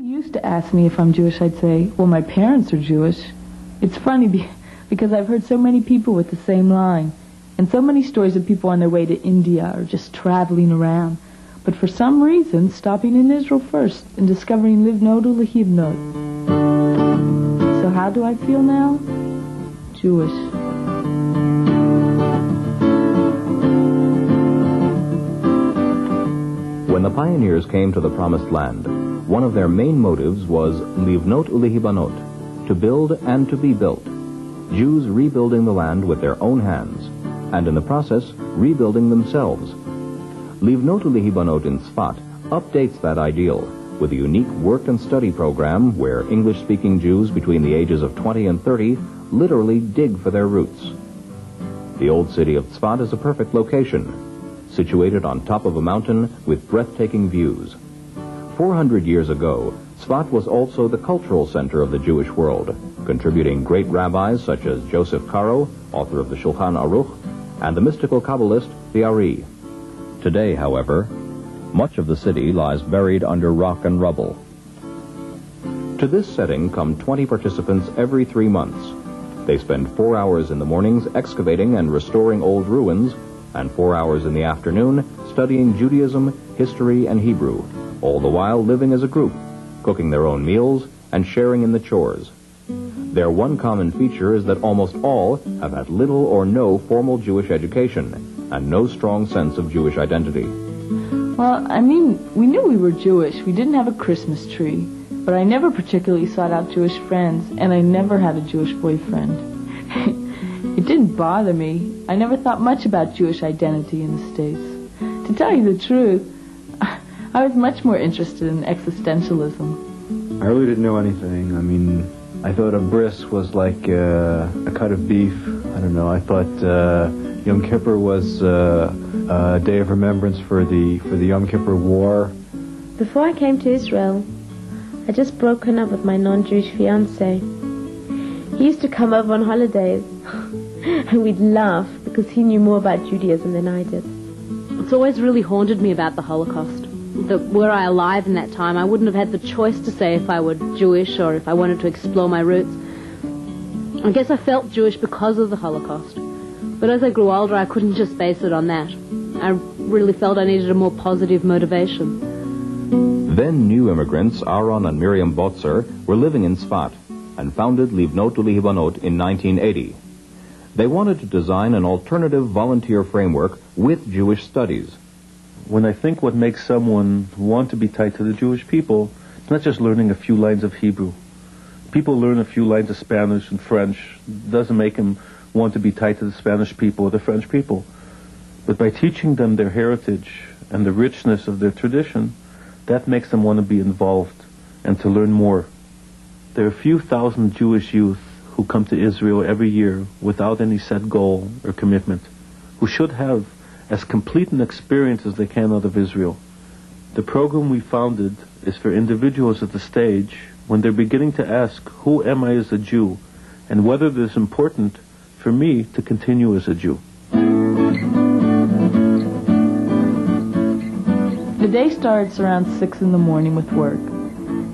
used to ask me if I'm Jewish, I'd say, well, my parents are Jewish. It's funny because I've heard so many people with the same line, and so many stories of people on their way to India or just traveling around, but for some reason stopping in Israel first and discovering Livnot V'Lhibanot. So how do I feel now? Jewish. When the pioneers came to the Promised Land, one of their main motives was Livnot V'Lhibanot, to build and to be built. Jews rebuilding the land with their own hands, and in the process, rebuilding themselves. Livnot V'Lhibanot in Tzfat updates that ideal with a unique work and study program where English-speaking Jews between the ages of 20 and 30 literally dig for their roots. The old city of Tzfat is a perfect location, situated on top of a mountain with breathtaking views. 400 years ago, Tzfat was also the cultural center of the Jewish world, contributing great rabbis such as Joseph Caro, author of the Shulchan Aruch, and the mystical Kabbalist, the Ari. Today, however, much of the city lies buried under rock and rubble. To this setting come 20 participants every 3 months. They spend 4 hours in the mornings excavating and restoring old ruins, and 4 hours in the afternoon studying Judaism, history, and Hebrew, all the while living as a group, cooking their own meals and sharing in the chores. Their one common feature is that almost all have had little or no formal Jewish education and no strong sense of Jewish identity. Well, I mean, we knew we were Jewish. We didn't have a Christmas tree, but I never particularly sought out Jewish friends, and I never had a Jewish boyfriend. It didn't bother me. I never thought much about Jewish identity in the States. To tell you the truth, I was much more interested in existentialism. I really didn't know anything. I mean, I thought a bris was like a cut of beef. I don't know. I thought Yom Kippur was a day of remembrance for the Yom Kippur War. Before I came to Israel, I just broken up with my non-Jewish fiancé. He used to come over on holidays, and we'd laugh because he knew more about Judaism than I did. It's always really haunted me about the Holocaust. That were I alive in that time, I wouldn't have had the choice to say if I were Jewish or if I wanted to explore my roots. I guess I felt Jewish because of the Holocaust. But as I grew older, I couldn't just base it on that. I really felt I needed a more positive motivation. Then new immigrants, Aaron and Miriam Botzer, were living in Tzfat and founded Livnot V'Lhibanot in 1980. They wanted to design an alternative volunteer framework with Jewish studies. When I think what makes someone want to be tied to the Jewish people, it's not just learning a few lines of Hebrew. People learn a few lines of Spanish and French. It doesn't make them want to be tied to the Spanish people or the French people. But by teaching them their heritage and the richness of their tradition, that makes them want to be involved and to learn more. There are a few thousand Jewish youth who come to Israel every year without any set goal or commitment, who should have as complete an experience as they can out of Israel. The program we founded is for individuals at the stage when they're beginning to ask, who am I as a Jew, and whether it is important for me to continue as a Jew. The day starts around 6 in the morning with work.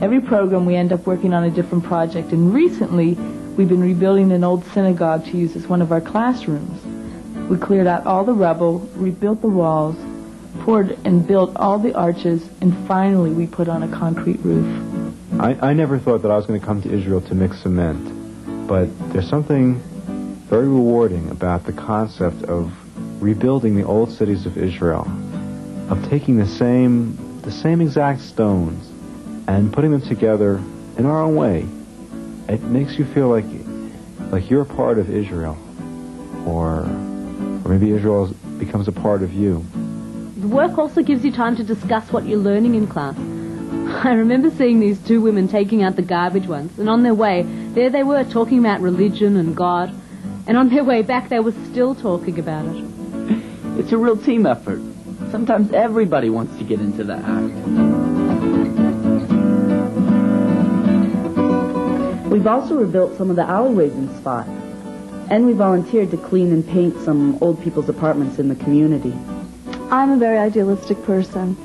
Every program we end up working on a different project, and recently we've been rebuilding an old synagogue to use as one of our classrooms. We cleared out all the rubble, rebuilt the walls, poured and built all the arches, and finally we put on a concrete roof. I never thought that I was going to come to Israel to mix cement, but there's something very rewarding about the concept of rebuilding the old cities of Israel, of taking the same exact stones and putting them together in our own way. It makes you feel like you're a part of Israel, or maybe Israel becomes a part of you. The work also gives you time to discuss what you're learning in class. I remember seeing these two women taking out the garbage once, and on their way, there they were talking about religion and God, and on their way back they were still talking about it. It's a real team effort. Sometimes everybody wants to get into the act. We've also rebuilt some of the alleyways in Tzfat, and we volunteered to clean and paint some old people's apartments in the community. I'm a very idealistic person,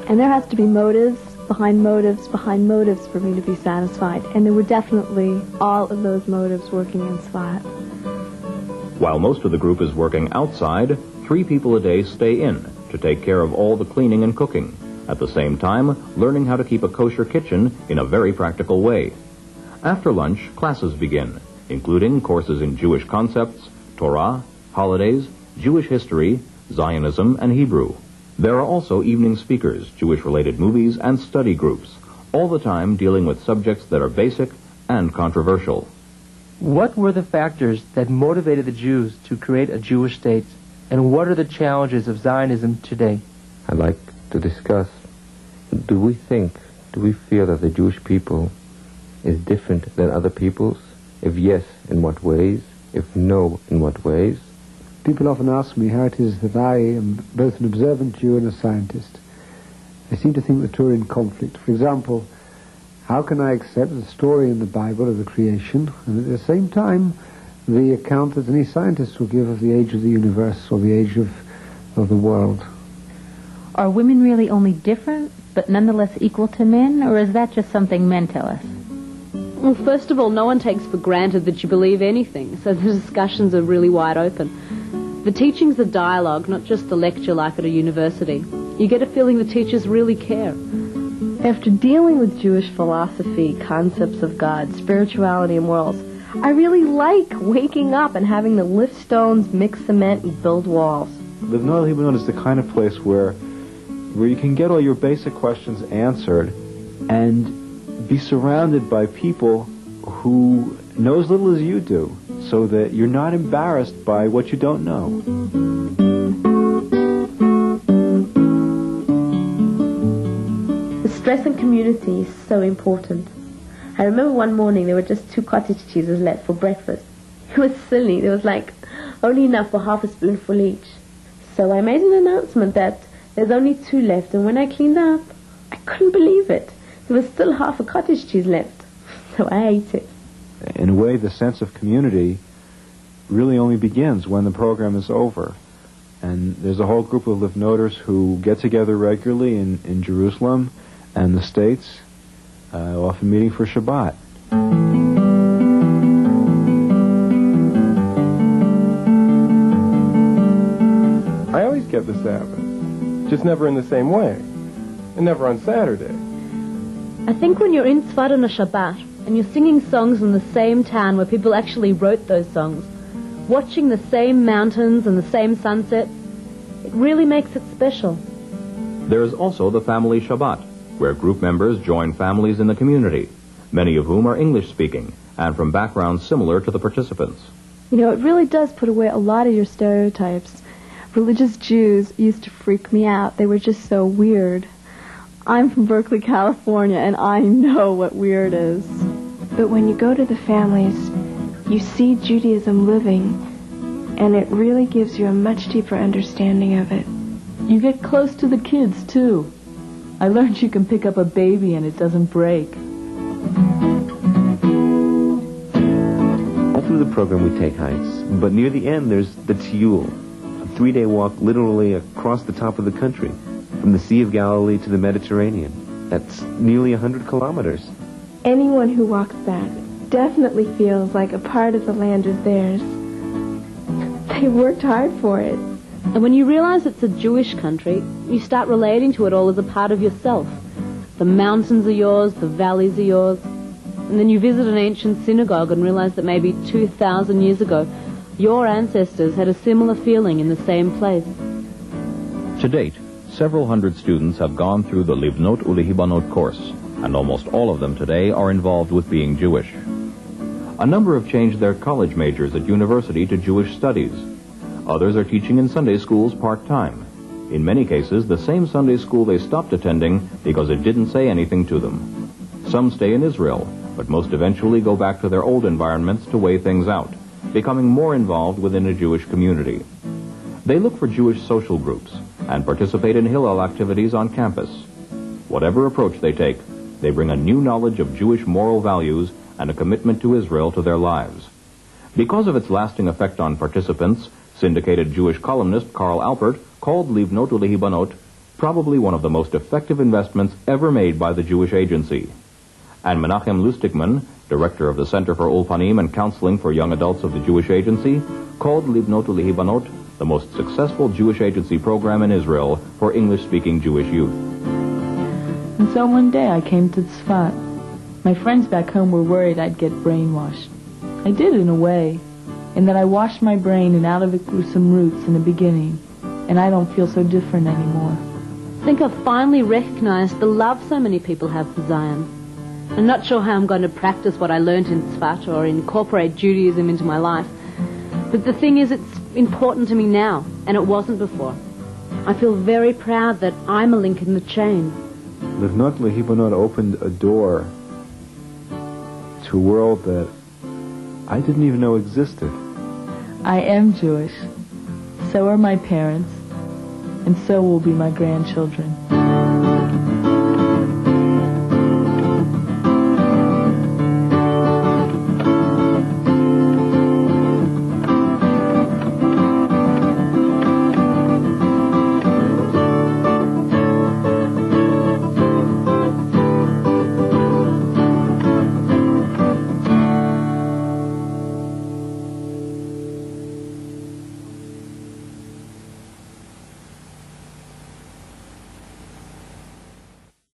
and there has to be motives behind motives for me to be satisfied. And there were definitely all of those motives working in Tzfat. While most of the group is working outside, 3 people a day stay in to take care of all the cleaning and cooking, at the same time learning how to keep a kosher kitchen in a very practical way. After lunch, classes begin, including courses in Jewish concepts, Torah, holidays, Jewish history, Zionism, and Hebrew. There are also evening speakers, Jewish-related movies, and study groups, all the time dealing with subjects that are basic and controversial. What were the factors that motivated the Jews to create a Jewish state, and what are the challenges of Zionism today? I'd like to discuss, do we feel that the Jewish people is different than other peoples? If yes, in what ways? If no, in what ways? People often ask me how it is that I am both an observant Jew and a scientist. I seem to think the two are in conflict. For example, how can I accept the story in the Bible of the creation, and at the same time the account that any scientist will give of the age of the universe or the age of the world? Are women really only different, but nonetheless equal to men, or is that just something men tell us? Well, first of all, no one takes for granted that you believe anything, so the discussions are really wide open. The teaching's a dialogue, not just a lecture like at a university. You get a feeling the teachers really care. After dealing with Jewish philosophy, concepts of God, spirituality, and morals, I really like waking up and having to lift stones, mix cement, and build walls. Livnot V'Lhibanot is the kind of place where you can get all your basic questions answered and be surrounded by people who know as little as you do, so that you're not embarrassed by what you don't know. The stress in community is so important. I remember one morning there were just 2 cottage cheeses left for breakfast. It was silly. There was only enough for half a spoonful each. So I made an announcement that there's only 2 left, and when I cleaned up, I couldn't believe it. There was still half a cottage cheese left. So I ate it. In a way, the sense of community really only begins when the program is over. And there's a whole group of Livnoters who get together regularly in Jerusalem and the States, often meeting for Shabbat. I always kept the Sabbath, just never in the same way, and never on Saturday. I think when you're in Tzfat on a Shabbat, and you're singing songs in the same town where people actually wrote those songs, watching the same mountains and the same sunset, it really makes it special. There is also the family Shabbat, where group members join families in the community, many of whom are English-speaking and from backgrounds similar to the participants. You know, it really does put away a lot of your stereotypes. Religious Jews used to freak me out. They were just so weird. I'm from Berkeley, California, and I know what weird is. But when you go to the families, you see Judaism living, and it really gives you a much deeper understanding of it. You get close to the kids, too. I learned you can pick up a baby and it doesn't break. All through the program we take hikes, but near the end there's the Tiyul, a 3-day walk literally across the top of the country, from the Sea of Galilee to the Mediterranean. That's nearly 100 kilometers. Anyone who walks that definitely feels like a part of the land is theirs. They worked hard for it. And when you realize it's a Jewish country, you start relating to it all as a part of yourself. The mountains are yours, the valleys are yours. And then you visit an ancient synagogue and realize that maybe 2,000 years ago, your ancestors had a similar feeling in the same place. To date, several hundred students have gone through the Livnot V'Lhibanot course, and almost all of them today are involved with being Jewish. A number have changed their college majors at university to Jewish studies. Others are teaching in Sunday schools part-time. In many cases, the same Sunday school they stopped attending because it didn't say anything to them. Some stay in Israel, but most eventually go back to their old environments to weigh things out, becoming more involved within a Jewish community. They look for Jewish social groups and participate in Hillel activities on campus. Whatever approach they take, they bring a new knowledge of Jewish moral values and a commitment to Israel to their lives. Because of its lasting effect on participants, syndicated Jewish columnist Carl Alpert called Livnot V'Lhibanot probably one of the most effective investments ever made by the Jewish Agency. And Menachem Lustigman, director of the Center for Ulpanim and Counseling for Young Adults of the Jewish Agency, called Livnot V'Lhibanot the most successful Jewish agency program in Israel for English-speaking Jewish youth. And so one day I came to Tzfat. My friends back home were worried I'd get brainwashed. I did in a way, in that I washed my brain and out of it grew some roots in the beginning, and I don't feel so different anymore. I think I've finally recognized the love so many people have for Zion. I'm not sure how I'm going to practice what I learned in Tzfat or incorporate Judaism into my life, but the thing is, it's important to me now, and it wasn't before. I feel very proud that I'm a link in the chain. Livnot V'Lhibanot opened a door to a world that I didn't even know existed. I am Jewish. So are my parents. And so will be my grandchildren.